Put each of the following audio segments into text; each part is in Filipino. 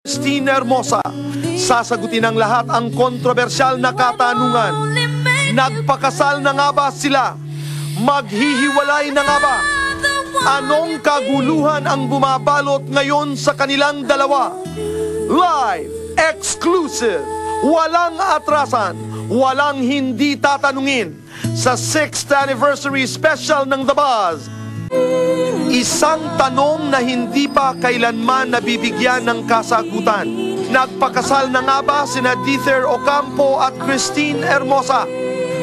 Christine Hermosa, sasagutin ng lahat ang kontrobersyal na katanungan. Nagpakasal na nga ba sila? Maghihiwalay na nga ba? Anong kaguluhan ang bumabalot ngayon sa kanilang dalawa? Live, exclusive, walang atrasan, walang hindi tatanungin sa 6th anniversary special ng The Buzz. Isang tanong na hindi pa kailanman nabibigyan ng kasagutan. Nagpakasal na nga ba sina Dither Ocampo at Christine Hermosa?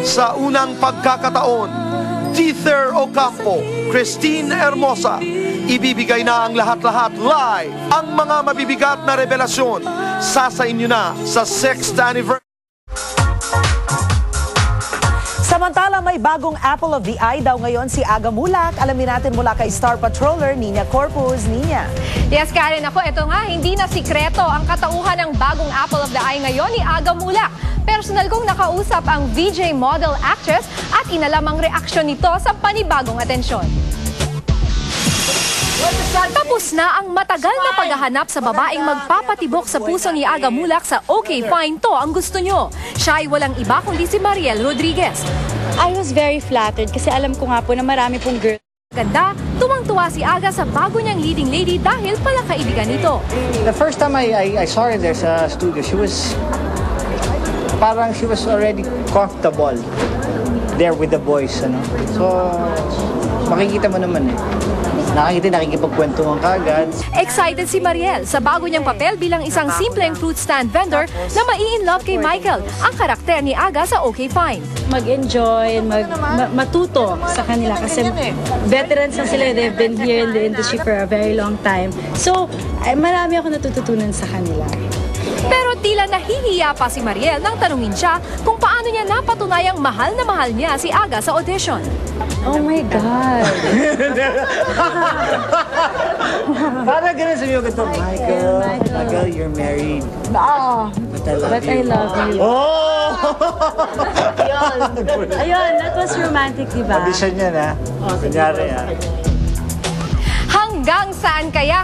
Sa unang pagkakataon, Dither Ocampo, Christine Hermosa, ibibigay na ang lahat-lahat live. Ang mga mabibigat na revelasyon, sa inyo na sa 6th anniversary. Samantala, may bagong Apple of the Eye daw ngayon si Aga Mulak. Alamin natin mula kay Star Patroller, Nina Corpus. Nina. Yes, Karen. Ako, ito nga, hindi na sikreto ang katauhan ng bagong Apple of the Eye ngayon ni Aga Mulak. Personal kong nakausap ang VJ model actress at inalam ang reaksyon nito sa panibagong atensyon. Tapos na ang matagal na paghahanap sa babaeng magpapatibok sa puso ni Aga Mulak sa Okay Fine To ang gusto nyo. Siya ay walang iba kundi si Mariel Rodriguez. I was very flattered kasi alam ko nga po na marami pong girl. Ganda, tuwang-tuwa si Aga sa bago niyang leading lady dahil pala kaibigan nito. The first time I saw her there sa studio, she was already comfortable there with the boys, ano. So, makikita mo naman eh. Nakikipagkwentuhan kaagad. Excited si Mariel sa bago niyang papel bilang isang simpleng fruit stand vendor na mai-in-love kay Michael, ang karakter ni Aga sa Okay Fine. Mag-enjoy and matuto sa kanila kasi veterans na sila. They've been here in the industry for a very long time. So, marami ako natututunan sa kanila. Pero tila nahihiya pa si Mariel nang tanungin siya kung paano niya napatunayang mahal na mahal niya si Aga sa audition. Oh my God! Parang ganun sabi ko ganito, Michael, you're married. But I love you. Oh! Ayun, that was romantic, diba? Audition yan, ha? Kunyari, ha? Hanggang saan kaya